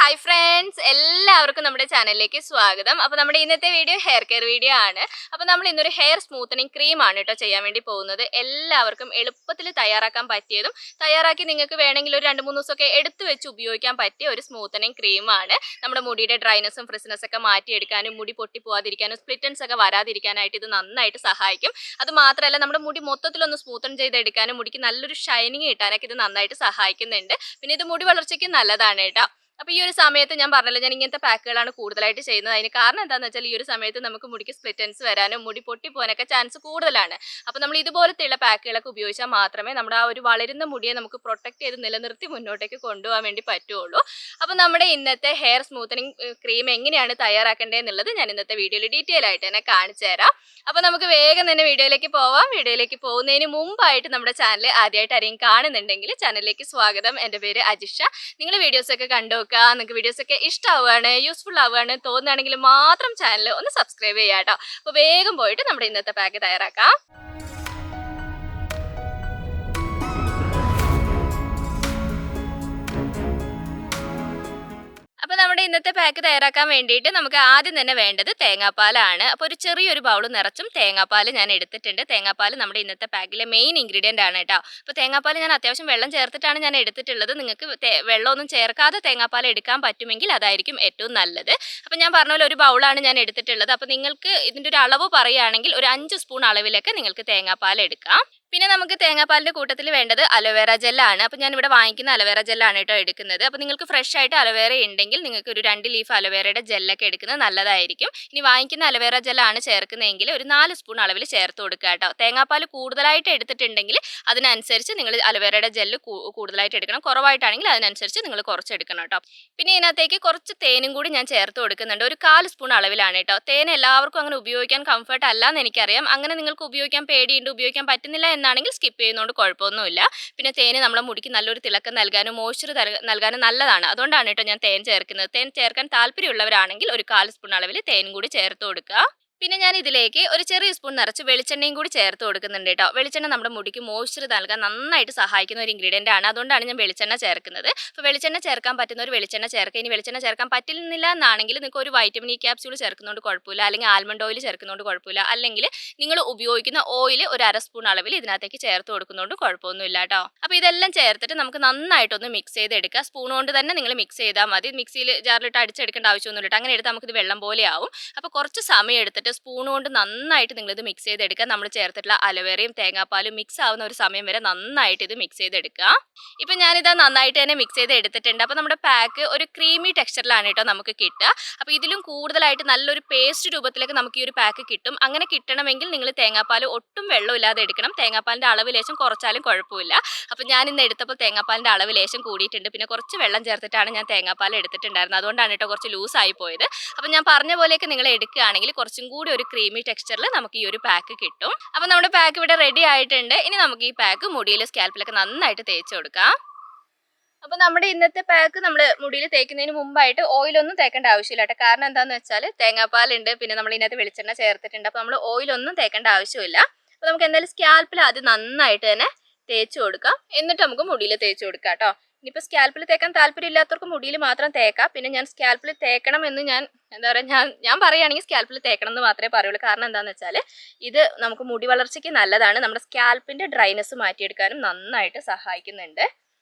Hi friends, എല്ലാവർക്കും നമ്മുടെ ചാനലിലേക്ക് സ്വാഗതം. അപ്പോൾ നമ്മുടെ ഇന്നത്തെ വീഡിയോ ഹെയർ കെയർ വീഡിയോ ആണ്. അപ്പോൾ നമ്മൾ ഇന്നൊരു ഹെയർ സ്മൂത്തനിങ് ക്രീം ആണ് കേട്ടോ ചെയ്യാൻ വേണ്ടി പോകുന്നത്. എല്ലാവർക്കും എളുപ്പത്തിൽ തയ്യാറാക്കാൻ പറ്റിയതും തയ്യാറാക്കി നിങ്ങൾക്ക് വേണമെങ്കിൽ ഒരു 2-3 ദിവസമൊക്കെ എടുത്തു വെച്ച് ഉപയോഗിക്കാൻ പറ്റിയ ഒരു സ്മൂത്തനിങ് ക്രീമാണ്. നമ്മുടെ മുടിയുടെ ഡ്രൈനെസ്സും ഫ്രിസിനെസ്സും ഒക്കെ മാറ്റിയെടുക്കാനും മുടി പൊട്ടി പോകാതിരിക്കാനും സ്പ്ലിറ്റൻസ് ഒക്കെ വരാതിരിക്കാനായിട്ട് ഇത് നന്നായിട്ട് സഹായിക്കും. അത് മാത്രമല്ല നമ്മുടെ മുടി മൊത്തത്തിലൊന്ന് സ്മൂത്തൻ ചെയ്തെടുക്കാനും മുടിക്ക് നല്ലൊരു ഷൈനിങ് കിട്ടാനൊക്കെ ഇത് നന്നായിട്ട് സഹായിക്കുന്നുണ്ട്. പിന്നെ ഇത് മുടി വളർച്ചയ്ക്ക് നല്ലതാണ് കേട്ടോ. അപ്പോൾ ഈ ഒരു സമയത്ത് ഞാൻ പറഞ്ഞല്ലോ, ഞാൻ ഇങ്ങനത്തെ പാക്കുകളാണ് കൂടുതലായിട്ട് ചെയ്യുന്നത്. അതിന് കാരണം എന്താണെന്ന് വെച്ചാൽ ഈ ഒരു സമയത്ത് നമുക്ക് മുടിക്ക് സ്പ്ലിറ്റൻസ് വരാനും മുടി പൊട്ടിപ്പോകാനൊക്കെ ചാൻസ് കൂടുതലാണ്. അപ്പോൾ നമ്മൾ ഇതുപോലത്തെയുള്ള പാക്കുകളൊക്കെ ഉപയോഗിച്ചാൽ മാത്രമേ നമ്മുടെ ആ ഒരു വളരുന്ന മുടിയെ നമുക്ക് പ്രൊട്ടക്ട് ചെയ്ത് നിലനിർത്തി മുന്നോട്ടേക്ക് കൊണ്ടുപോകാൻ വേണ്ടി പറ്റുള്ളൂ. അപ്പോൾ നമ്മുടെ ഇന്നത്തെ ഹെയർ സ്മൂത്തനിങ് ക്രീം എങ്ങനെയാണ് തയ്യാറാക്കേണ്ടത് എന്നുള്ളത് ഞാൻ ഇന്നത്തെ വീഡിയോയിൽ ഡീറ്റെയിൽ ആയിട്ട് തന്നെ കാണിച്ചു തരാം. അപ്പോൾ നമുക്ക് വേഗം തന്നെ വീഡിയോയിലേക്ക് പോവാം. വീഡിയോയിലേക്ക് പോകുന്നതിന് മുമ്പായിട്ട് നമ്മുടെ ചാനൽ ആദ്യമായിട്ട് ആരെയും കാണുന്നുണ്ടെങ്കിൽ ചാനലിലേക്ക് സ്വാഗതം. എൻ്റെ പേര് അജിഷ. നിങ്ങൾ വീഡിയോസൊക്കെ കണ്ടു നിങ്ങൾക്ക് വീഡിയോസ് ഒക്കെ ഇഷ്ടമാവുകയാണ്, യൂസ്ഫുൾ ആവുകയാണ് തോന്നുകയാണെങ്കിൽ മാത്രം ചാനൽ ഒന്ന് സബ്സ്ക്രൈബ് ചെയ്യാം കേട്ടോ. അപ്പോൾ വേഗം പോയിട്ട് നമ്മുടെ ഇന്നത്തെ പാക്ക് തയ്യാറാക്കാം. അപ്പോൾ നമ്മുടെ ഇന്നത്തെ പാക്ക് തയ്യാറാക്കാൻ വേണ്ടിയിട്ട് നമുക്ക് ആദ്യം തന്നെ വേണ്ടത് തേങ്ങാപ്പാലാണ്. അപ്പോൾ ഒരു ചെറിയൊരു ബൗൾ നിറച്ചും തേങ്ങാപ്പാൽ ഞാൻ എടുത്തിട്ടുണ്ട്. തേങ്ങാപ്പാൽ നമ്മുടെ ഇന്നത്തെ പാക്കിലെ മെയിൻ ഇൻഗ്രീഡിയൻ്റ് ആണ് കേട്ടോ. അപ്പോൾ തേങ്ങാപ്പാൽ ഞാൻ അത്യാവശ്യം വെള്ളം ചേർത്തിട്ടാണ് ഞാൻ എടുത്തിട്ടുള്ളത്. നിങ്ങൾക്ക് വെള്ളമൊന്നും ചേർക്കാതെ തേങ്ങാപ്പാൽ എടുക്കാൻ പറ്റുമെങ്കിൽ അതായിരിക്കും ഏറ്റവും നല്ലത്. അപ്പോൾ ഞാൻ പറഞ്ഞ പോലെ ഒരു ബൗളാണ് ഞാൻ എടുത്തിട്ടുള്ളത്. അപ്പോൾ നിങ്ങൾക്ക് ഇതിൻ്റെ ഒരു അളവ് പറയുകയാണെങ്കിൽ ഒരു 5 സ്പൂൺ അളവിലൊക്കെ നിങ്ങൾക്ക് തേങ്ങാപ്പാൽ എടുക്കാം. പിന്നെ നമുക്ക് തേങ്ങാപ്പാലിൻ്റെ കൂട്ടത്തിൽ വേണ്ടത് അലോവേറ ജെല്ലാണ്. അപ്പോൾ ഞാനിവിടെ വാങ്ങിക്കുന്ന അലോവേറ ജെല്ലാണ് കേട്ടോ എടുക്കുന്നത്. അപ്പോൾ നിങ്ങൾക്ക് ഫ്രഷ് ആയിട്ട് അലോവേറ ഉണ്ടെങ്കിൽ നിങ്ങൾക്ക് ഒരു 2 ലീഫ് അലോവേറയുടെ ജെല്ലൊക്കെ എടുക്കുന്നത് നല്ലതായിരിക്കും. ഇനി വാങ്ങിക്കുന്ന അലോവേറ ജെല്ലാണ് ചേർക്കുന്നതെങ്കിൽ ഒരു 4 സ്പൂൺ അളവിൽ ചേർത്ത് കൊടുക്കുക കേട്ടോ. തേങ്ങാപ്പാൽ കൂടുതലായിട്ട് എടുത്തിട്ടുണ്ടെങ്കിൽ അതിനനുസരിച്ച് നിങ്ങൾ അലോവേറയുടെ ജെല്ല് കൂടുതലായിട്ട് എടുക്കണം. കുറവായിട്ടാണെങ്കിൽ അതിനനുസരിച്ച് നിങ്ങൾ കുറച്ച് എടുക്കണം കേട്ടോ. പിന്നെ ഇതിനകത്തേക്ക് കുറച്ച് തേനും കൂടി ഞാൻ ചേർത്ത് കൊടുക്കുന്നുണ്ട്. ഒരു 4 സ്പൂൺ അളവിലാണ് കേട്ടോ. തേൻ എല്ലാവർക്കും അങ്ങനെ ഉപയോഗിക്കാൻ കംഫർട്ട് അല്ല എന്ന് എനിക്കറിയാം. അങ്ങനെ നിങ്ങൾക്ക് ഉപയോഗിക്കാൻ പേടിയുണ്ട്, ഉപയോഗിക്കാൻ പറ്റുന്നില്ല എന്നാണെങ്കിൽ സ്കിപ്പ് ചെയ്യുന്നതുകൊണ്ട് കുഴപ്പമൊന്നുമില്ല. പിന്നെ തേന് നമ്മുടെ മുടിക്ക് നല്ലൊരു തിളക്കം നൽകാനും മോയ്സ്ചർ നൽകാനും നല്ലതാണ്. അതുകൊണ്ടാണ് കേട്ടോ ഞാൻ തേൻ ചേർക്കുന്നത്. തേൻ ചേർക്കാൻ താല്പര്യമുള്ളവരാണെങ്കിൽ ഒരു 4 സ്പൂൺ അളവിൽ തേനും കൂടി ചേർത്ത് കൊടുക്കുക. പിന്നെ ഞാൻ ഇതിലേക്ക് ഒരു ചെറിയ സ്പൂൺ നിറച്ച് വെളിച്ചെണ്ണയും കൂടി ചേർത്ത് കൊടുക്കുന്നുണ്ട് കേട്ടോ. വെളിച്ചെണ്ണ നമ്മുടെ മുടിക്ക് മോയ്സ്ചർ നൽകാൻ നന്നായിട്ട് സഹായിക്കുന്ന ഒരു ഇൻഗ്രീഡിയൻ്റ് ആണ്. അതുകൊണ്ടാണ് ഞാൻ വെളിച്ചെണ്ണ ചേർക്കുന്നത്. അപ്പോൾ വെളിച്ചെണ്ണ ചേർക്കാൻ പറ്റുന്ന ഒരു വെളിച്ചെണ്ണ ചേർക്കുക. ഇനി വെളിച്ചെണ്ണ ചേർക്കാൻ പറ്റുന്നില്ല എന്നാണെങ്കിൽ നിങ്ങൾക്ക് ഒരു വൈറ്റമിൻ ഇ ക്യാപ്സ്യൂൾ ചേർക്കുന്നതുകൊണ്ട് കുഴപ്പമില്ല, അല്ലെങ്കിൽ ആൽമണ്ട് ഓയിൽ ചേർക്കുന്നതുകൊണ്ട് കുഴപ്പമില്ല, അല്ലെങ്കിൽ നിങ്ങൾ ഉപയോഗിക്കുന്ന ഓയിൽ ഒരു 1/2 സ്പൂൺ അളവിൽ ഇതിനകത്തേക്ക് ചേർത്ത് കൊടുക്കുന്നതുകൊണ്ട് കുഴപ്പമൊന്നുമില്ല കേട്ടോ. അപ്പോൾ ഇതെല്ലാം ചേർത്തിട്ട് നമുക്ക് നന്നായിട്ടൊന്ന് മിക്സ് ചെയ്തെടുക്കുക. സ്പൂൺ കൊണ്ട് തന്നെ നിങ്ങൾ മിക്സ് ചെയ്താൽ മതി. മിക്സിയിൽ ജാറിലിട്ട് അടിച്ചെടുക്കേണ്ട ആവശ്യമൊന്നുമില്ല. അങ്ങനെ എടുത്താൽ നമുക്കിത് വെള്ളം പോലെ ആവും. അപ്പോൾ കുറച്ച് സമയം എടുത്തിട്ട് സ്പൂൺ കൊണ്ട് നന്നായിട്ട് നിങ്ങളിത് മിക്സ് ചെയ്തെടുക്കുക. നമ്മൾ ചേർത്തിട്ടുള്ള അലോവേറയും തേങ്ങാപ്പാലും മിക്സ് ആവുന്ന ഒരു സമയം വരെ നന്നായിട്ട് ഇത് മിക്സ് ചെയ്തെടുക്കുക. ഇപ്പം ഞാനിത് നന്നായിട്ട് തന്നെ മിക്സ് ചെയ്ത് എടുത്തിട്ടുണ്ട്. അപ്പോൾ നമ്മുടെ പാക്ക് ഒരു ക്രീമി ടെക്സ്ചറിലാണ് കേട്ടോ നമുക്ക് കിട്ടുക. അപ്പോൾ ഇതിലും കൂടുതലായിട്ട് നല്ലൊരു പേസ്റ്റ് രൂപത്തിലേക്ക് നമുക്ക് ഈ ഒരു പാക്ക് കിട്ടും. അങ്ങനെ കിട്ടണമെങ്കിൽ നിങ്ങൾ തേങ്ങാപ്പാൽ ഒട്ടും വെള്ളമില്ലാതെ എടുക്കണം. തേങ്ങാപ്പാലിൻ്റെ അളവ് ലേശം കുറച്ചാലും കുഴപ്പമില്ല. അപ്പോൾ ഞാൻ ഇന്ന് എടുത്തപ്പോൾ തേങ്ങാപ്പാലിൻ്റെ അളവ് ലേശം കൂടിയിട്ടുണ്ട്. പിന്നെ കുറച്ച് വെള്ളം ചേർത്തിട്ടാണ് ഞാൻ തേങ്ങാപ്പാൽ എടുത്തിട്ടുണ്ടായിരുന്നത്. അതുകൊണ്ടാണ് കേട്ടോ കുറച്ച് ലൂസായി പോയത്. അപ്പോൾ ഞാൻ പറഞ്ഞ പോലെയൊക്കെ നിങ്ങൾ എടുക്കുകയാണെങ്കിൽ കുറച്ചും കൂടി ഒരു ക്രീമി ടെക്സ്ചറിൽ നമുക്ക് ഈ ഒരു പാക്ക് കിട്ടും. അപ്പോൾ നമ്മുടെ പാക്ക് ഇവിടെ റെഡി ആയിട്ടുണ്ട്. ഇനി നമുക്ക് ഈ പാക്ക് മുടിയിൽ സ്കാൽപ്പിലൊക്കെ നന്നായിട്ട് തേച്ച് കൊടുക്കാം. അപ്പോൾ നമ്മുടെ ഇന്നത്തെ പാക്ക് നമ്മൾ മുടിയിൽ തേക്കുന്നതിന് മുമ്പായിട്ട് ഓയിലൊന്നും തേക്കേണ്ട ആവശ്യമില്ല കേട്ടോ. കാരണം എന്താണെന്ന് വെച്ചാൽ തേങ്ങാപ്പാലുണ്ട്, പിന്നെ നമ്മൾ ഇതിനകത്ത് വെളിച്ചെണ്ണ ചേർത്തിട്ടുണ്ട്. അപ്പോൾ നമ്മൾ ഓയിലൊന്നും തേക്കേണ്ട ആവശ്യമില്ല. അപ്പോൾ നമുക്ക് എന്തായാലും സ്കാൽപ്പിൽ ആദ്യം നന്നായിട്ട് തന്നെ തേച്ച് കൊടുക്കാം. എന്നിട്ട് നമുക്ക് മുടിയിൽ തേച്ച് കൊടുക്കാം കേട്ടോ. ഇനിയിപ്പോൾ സ്കാൽപ്പിൽ തേക്കാൻ താല്പര്യമില്ലാത്തവർക്ക് മുടിയിൽ മാത്രം തേക്കാം. പിന്നെ ഞാൻ സ്കാൽപ്പിൽ തേക്കണം എന്ന് എന്താ പറയുക, ഞാൻ പറയുകയാണെങ്കിൽ സ്കാൽപ്പിൽ തേക്കണം എന്ന് മാത്രമേ പറയുള്ളൂ. കാരണം എന്താണെന്ന് വെച്ചാൽ ഇത് നമുക്ക് മുടി വളർച്ചയ്ക്ക് നല്ലതാണ്. നമ്മുടെ സ്കാൽപ്പിൻ്റെ ഡ്രൈനെസ് മാറ്റിയെടുക്കാനും നന്നായിട്ട് സഹായിക്കുന്നുണ്ട്.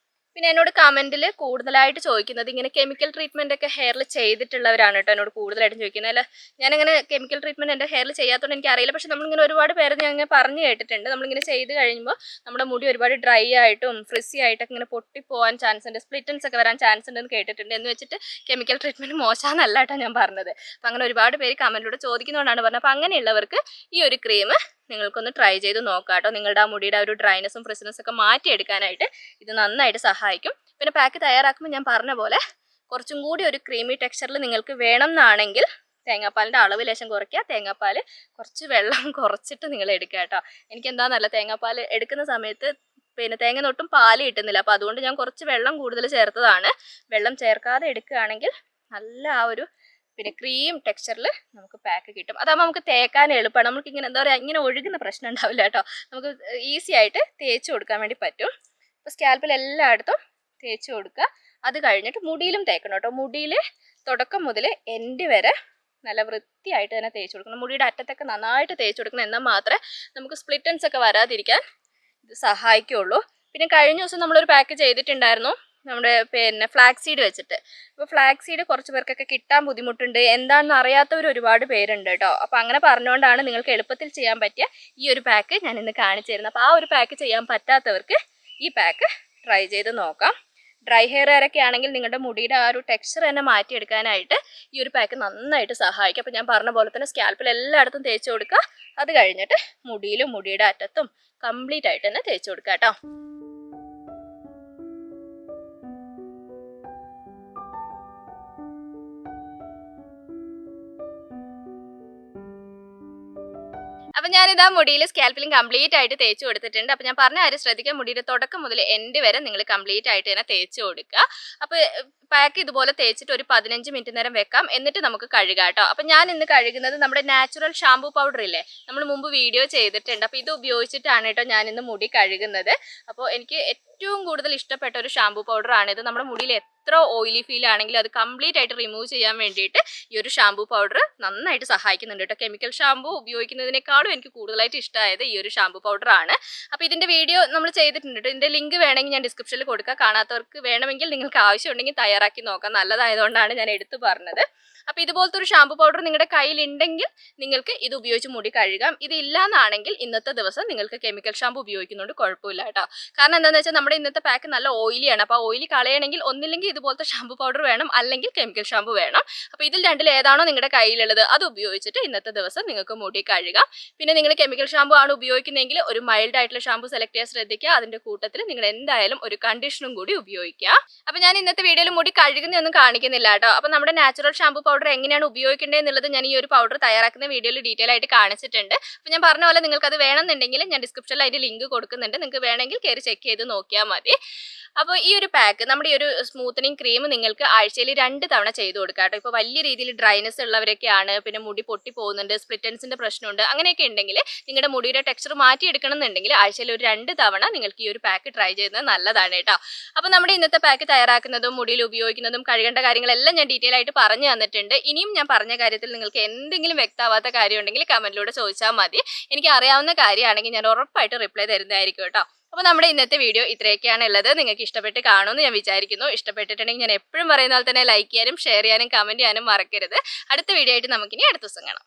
പിന്നെ എന്നോട് കമൻറ്റിൽ കൂടുതലായിട്ട് ചോദിക്കുന്നത് ഇങ്ങനെ കെമിക്കൽ ട്രീറ്റ്മെൻ്റ് ഒക്കെ ഹെയറിൽ ചെയ്തിട്ടുള്ളവരാണ് കേട്ടോ എന്നോട് കൂടുതലായിട്ടും ചോദിക്കുന്നത്. അല്ല, ഞാനങ്ങനെ കെമിക്കൽ ട്രീറ്റ്മെൻറ്റ് എൻ്റെ ഹെയറിൽ ചെയ്യാത്തതുകൊണ്ട് എനിക്കറിയില്ല. പക്ഷേ നമ്മളിങ്ങനെ ഒരുപാട് പേര് ഞാൻ ഇങ്ങനെ പറഞ്ഞു കേട്ടിട്ടുണ്ട്. നമ്മളിങ്ങനെ ചെയ്ത് കഴിയുമ്പോൾ നമ്മുടെ മുടി ഒരുപാട് ഡ്രൈ ആയിട്ടും ഫ്രിസി ആയിട്ടൊക്കെ ഇങ്ങനെ പൊട്ടിപ്പോകാൻ ചാൻസ് ഉണ്ട്, സ്പ്ലിറ്റൻസ് ഒക്കെ വരാൻ ചാൻസ് ഉണ്ടെന്ന് കേട്ടിട്ടുണ്ട്. എന്ന് വെച്ചിട്ട് കെമിക്കൽ ട്രീറ്റ്മെൻറ്റ് മോശമാണെന്നല്ല കേട്ടോ ഞാൻ പറഞ്ഞത്. അപ്പോൾ അങ്ങനെ ഒരുപാട് പേര് കമൻറ്റിലൂടെ ചോദിക്കുന്നതുകൊണ്ടാണ് പറഞ്ഞത്. അപ്പോൾ അങ്ങനെയുള്ളവർക്ക് ഈ ഒരു ക്രീം നിങ്ങൾക്കൊന്ന് ട്രൈ ചെയ്ത് നോക്കാം കേട്ടോ. നിങ്ങളുടെ ആ മുടിയുടെ ആ ഒരു ഡ്രൈനെസ്സും ഫ്രിസിനെസ്സും ഒക്കെ മാറ്റിയെടുക്കാനായിട്ട് ഇത് നന്നായിട്ട് സഹായിക്കും. പിന്നെ പാക്ക് തയ്യാറാക്കുമ്പോൾ ഞാൻ പറഞ്ഞ പോലെ കുറച്ചും കൂടി ഒരു ക്രീമി ടെക്സ്ചറിൽ നിങ്ങൾക്ക് വേണം എന്നാണെങ്കിൽ തേങ്ങാപ്പാലിൻ്റെ അളവ് ലേശം കുറയ്ക്കുക. തേങ്ങാപ്പാൽ കുറച്ച് വെള്ളം കുറച്ചിട്ട് നിങ്ങൾ എടുക്കുക കേട്ടോ. എനിക്കെന്താണെന്നല്ല, തേങ്ങാപ്പാൽ എടുക്കുന്ന സമയത്ത് പിന്നെ തേങ്ങ ഒട്ടും പാല് കിട്ടുന്നില്ല. അപ്പോൾ അതുകൊണ്ട് ഞാൻ കുറച്ച് വെള്ളം കൂടുതൽ ചേർത്തതാണ്. വെള്ളം ചേർക്കാതെ എടുക്കുകയാണെങ്കിൽ നല്ല ആ ഒരു പിന്നെ ക്രീം ടെക്സ്ചറിൽ നമുക്ക് പാക്ക് കിട്ടും. അതാകുമ്പോൾ നമുക്ക് തേക്കാൻ എളുപ്പമാണ്. നമുക്ക് ഇങ്ങനെ എന്താ പറയുക, ഇങ്ങനെ ഒഴുകുന്ന പ്രശ്നം ഉണ്ടാവില്ല കേട്ടോ. നമുക്ക് ഈസി ആയിട്ട് തേച്ച് കൊടുക്കാൻ വേണ്ടി പറ്റും. അപ്പോൾ സ്കാൽപ്പിൽ എല്ലായിടത്തും തേച്ച് കൊടുക്കുക. അത് കഴിഞ്ഞിട്ട് മുടിയിലും തേക്കണം കേട്ടോ. മുടിയിൽ തുടക്കം മുതൽ എൻഡ് വരെ നല്ല വൃത്തിയായിട്ട് തന്നെ തേച്ച് കൊടുക്കണം. മുടിയുടെ അറ്റത്തൊക്കെ നന്നായിട്ട് തേച്ച് കൊടുക്കണം. എന്നാൽ മാത്രമേ നമുക്ക് സ്പ്ലിറ്റൻസ് ഒക്കെ വരാതിരിക്കാൻ ഇത് സഹായിക്കുള്ളൂ. പിന്നെ കഴിഞ്ഞ ദിവസം നമ്മളൊരു പാക്ക് ചെയ്തിട്ടുണ്ടായിരുന്നു നമ്മുടെ ഫ്ലാക്സ് സീഡ് വെച്ചിട്ട്. അപ്പോൾ ഫ്ലാക്സ് സീഡ് കുറച്ച് പേർക്കൊക്കെ കിട്ടാൻ ബുദ്ധിമുട്ടുണ്ട്, എന്താണെന്ന് അറിയാത്തവർ ഒരുപാട് പേരുണ്ട് കേട്ടോ. അപ്പോൾ അങ്ങനെ പറഞ്ഞുകൊണ്ടാണ് നിങ്ങൾക്ക് എളുപ്പത്തിൽ ചെയ്യാൻ പറ്റിയ ഈ ഒരു പാക്ക് ഞാൻ ഇന്ന് കാണിച്ചു തരുന്നത്. അപ്പോൾ ആ ഒരു പാക്ക് ചെയ്യാൻ പറ്റാത്തവർക്ക് ഈ പാക്ക് ട്രൈ ചെയ്ത് നോക്കാം. ഡ്രൈ ഹെയറുകാരൊക്കെ ആണെങ്കിൽ നിങ്ങളുടെ മുടിയുടെ ആ ഒരു ടെക്സ്ചർ തന്നെ മാറ്റിയെടുക്കാനായിട്ട് ഈ ഒരു പാക്ക് നന്നായിട്ട് സഹായിക്കും. അപ്പോൾ ഞാൻ പറഞ്ഞ പോലെ തന്നെ സ്കാൽപ്പിൽ എല്ലായിടത്തും തേച്ച് കൊടുക്കുക. അത് കഴിഞ്ഞിട്ട് മുടിയിലും മുടിയുടെ അറ്റത്തും കംപ്ലീറ്റ് ആയിട്ട് തന്നെ തേച്ച് കൊടുക്കുക കേട്ടോ. അപ്പം ഞാനിതാ മുടിയിൽ സ്കാൽപ്പിലും കംപ്ലീറ്റ് ആയിട്ട് തേച്ച് കൊടുത്തിട്ടുണ്ട്. അപ്പം ഞാൻ പറഞ്ഞ കാര്യം ശ്രദ്ധിക്കുക, മുടിയുടെ തുടക്കം മുതൽ എൻഡ് വരെ നിങ്ങൾ കംപ്ലീറ്റ് ആയിട്ട് തന്നെ തേച്ച് കൊടുക്കുക. അപ്പോൾ പാക്ക് ഇതുപോലെ തേച്ചിട്ട് ഒരു 15 മിനിറ്റ് നേരം വെക്കാം, എന്നിട്ട് നമുക്ക് കഴുകാം കേട്ടോ. അപ്പം ഞാൻ ഇന്ന് കഴുകുന്നത് നമ്മുടെ നാച്ചുറൽ ഷാമ്പൂ പൗഡർ ഇല്ലേ, നമ്മൾ മുമ്പ് വീഡിയോ ചെയ്തിട്ടുണ്ട്. അപ്പോൾ ഇത് ഉപയോഗിച്ചിട്ടാണ് കേട്ടോ ഞാൻ ഇന്ന് മുടി കഴുകുന്നത്. അപ്പോൾ എനിക്ക് ഏറ്റവും കൂടുതൽ ഇഷ്ടപ്പെട്ട ഒരു ഷാമ്പൂ പൗഡറാണ് ഇത്. നമ്മുടെ മുടിയിൽ എത്ര ഓയിലി ഫീൽ ആണെങ്കിലും അത് കംപ്ലീറ്റ് ആയിട്ട് റിമൂവ് ചെയ്യാൻ വേണ്ടിയിട്ട് ഈ ഒരു ഷാമ്പൂ പൗഡർ നന്നായിട്ട് സഹായിക്കുന്നുണ്ട് കേട്ടോ. കെമിക്കൽ ഷാമ്പൂ ഉപയോഗിക്കുന്നതിനേക്കാളും എനിക്ക് കൂടുതലായിട്ട് ഇഷ്ടമായത് ഈ ഒരു ഷാമ്പൂ പൗഡറാണ്. അപ്പോൾ ഇതിൻ്റെ വീഡിയോ നമ്മൾ ചെയ്തിട്ടുണ്ട് കേട്ടോ. ഇതിൻ്റെ ലിങ്ക് വേണമെങ്കിൽ ഞാൻ ഡിസ്ക്രിപ്ഷനിൽ കൊടുക്കാം. കാണാത്തവർക്ക് വേണമെങ്കിൽ നിങ്ങൾക്ക് ആവശ്യമുണ്ടെങ്കിൽ തയ്യാറാക്കി നോക്കാം. നല്ലതായതുകൊണ്ടാണ് ഞാൻ എടുത്തു പറഞ്ഞത്. അപ്പോൾ ഇതുപോലത്തെ ഒരു ഷാമ്പൂ പൗഡർ നിങ്ങളുടെ കയ്യിലുണ്ടെങ്കിൽ നിങ്ങൾക്ക് ഇത് ഉപയോഗിച്ച് മുടി കഴുകാം. ഇതില്ലാന്നാണെങ്കിൽ ഇന്നത്തെ ദിവസം നിങ്ങൾക്ക് കെമിക്കൽ ഷാമ്പൂ ഉപയോഗിക്കുന്നതുകൊണ്ട് കുഴപ്പമില്ല കേട്ടോ. കാരണം എന്താണെന്ന് വെച്ചാൽ നമ്മുടെ ഇന്നത്തെ പാക്ക് നല്ല ഓയിലിയാണ്. അപ്പോൾ ആ ഓയിലി കളയണമെങ്കിൽ ഒന്നില്ലെങ്കിൽ ഇതുപോലത്തെ ഷാമ്പൂ പൗഡർ വേണം, അല്ലെങ്കിൽ കെമിക്കൽ ഷാമ്പൂ വേണം. അപ്പോൾ ഇതിൽ രണ്ടിൽ ഏതാണോ നിങ്ങളുടെ കയ്യിലുള്ളത് അത് ഉപയോഗിച്ചിട്ട് ഇന്നത്തെ ദിവസം നിങ്ങൾക്ക് മുടി കഴുകാം. പിന്നെ നിങ്ങൾ കെമിക്കൽ ഷാമ്പൂ ആണ് ഉപയോഗിക്കുന്നതെങ്കിൽ ഒരു മൈൽഡ് ആയിട്ടുള്ള ഷാമ്പൂ സെലക്ട് ചെയ്യാൻ ശ്രദ്ധിക്കുക. അതിൻ്റെ കൂട്ടത്തിൽ നിങ്ങൾ എന്തായാലും ഒരു കണ്ടീഷനും കൂടി ഉപയോഗിക്കുക. അപ്പോൾ ഞാൻ ഇന്നത്തെ വീഡിയോയിൽ മുടി കഴുകുന്നതൊന്നും കാണിക്കുന്നില്ല കേട്ടോ. അപ്പോൾ നമ്മുടെ നാച്ചുറൽ ഷാമ്പൂ പൗഡർ എങ്ങനെയാണ് ഉപയോഗിക്കേണ്ടത് എന്നുള്ളത് ഞാൻ ഈ ഒരു പൗഡർ തയ്യാറാക്കുന്ന വീഡിയോയിൽ ഡീറ്റെയിൽ ആയിട്ട് കാണിച്ചിട്ടുണ്ട്. അപ്പോൾ ഞാൻ പറഞ്ഞ പോലെ നിങ്ങൾക്ക് അത് വേണമെന്നുണ്ടെങ്കിൽ ഞാൻ ഡിസ്ക്രിപ്ഷനിൽ അതിൻ്റെ ലിങ്ക് കൊടുക്കുന്നുണ്ട്. നിങ്ങൾക്ക് വേണമെങ്കിൽ കയറി ചെക്ക് ചെയ്ത് നോക്കിയാൽ മതി. അപ്പോൾ ഈ ഒരു പാക്ക്, നമ്മുടെ ഈ ഒരു സ്മൂത്തനിങ് ക്രീം നിങ്ങൾക്ക് ആഴ്ചയിൽ 2 തവണ ചെയ്ത് കൊടുക്കാം കേട്ടോ. ഇപ്പോൾ വലിയ രീതിയിൽ ഡ്രൈനെസ് ഉള്ളവരൊക്കെയാണ്, പിന്നെ മുടി പൊട്ടി പോകുന്നുണ്ട്, സ്പ്ലിറ്റൻസിൻ്റെ പ്രശ്നമുണ്ട്, അങ്ങനെയൊക്കെ ഉണ്ടെങ്കിൽ നിങ്ങളുടെ മുടിയുടെ ടെക്സ്ചർ മാറ്റിയെടുക്കണം എന്നുണ്ടെങ്കിൽ ആഴ്ചയിൽ ഒരു 2 തവണ നിങ്ങൾക്ക് ഈ ഒരു പാക്ക് ട്രൈ ചെയ്യുന്നത് നല്ലതാണ് കേട്ടോ. അപ്പോൾ നമ്മുടെ ഇന്നത്തെ പാക്ക് തയ്യാറാക്കുന്നതും മുടിയിൽ ഉപയോഗിക്കുന്നതും കഴുകേണ്ട കാര്യങ്ങളെല്ലാം ഞാൻ ഡീറ്റെയിൽ ആയിട്ട് പറഞ്ഞു തന്നിട്ടുണ്ട്. ഇനിയും ഞാൻ പറഞ്ഞ കാര്യത്തിൽ നിങ്ങൾക്ക് എന്തെങ്കിലും വ്യക്തമാവാത്ത കാര്യം ഉണ്ടെങ്കിൽ കമൻറ്റിലൂടെ ചോദിച്ചാൽ മതി. എനിക്ക് അറിയാവുന്ന കാര്യമാണെങ്കിൽ ഞാൻ ഉറപ്പായിട്ട് റിപ്ലൈ തരുന്നതായിരിക്കും കേട്ടോ. അപ്പോൾ നമ്മുടെ ഇന്നത്തെ വീഡിയോ ഇത്രയൊക്കെയാണ് ഉള്ളത്. നിങ്ങൾക്ക് ഇഷ്ടപ്പെട്ട് കാണുമെന്ന് ഞാൻ വിചാരിക്കുന്നു. ഇഷ്ടപ്പെട്ടിട്ടുണ്ടെങ്കിൽ ഞാൻ എപ്പോഴും പറയുന്ന പോലെ തന്നെ ലൈക്ക് ചെയ്യാനും ഷെയർ ചെയ്യാനും കമൻറ്റ് ചെയ്യാനും മറക്കരുത്. അടുത്ത വീഡിയോ ആയിട്ട് നമുക്കിനി അടുത്ത ദിവസം കാണാം.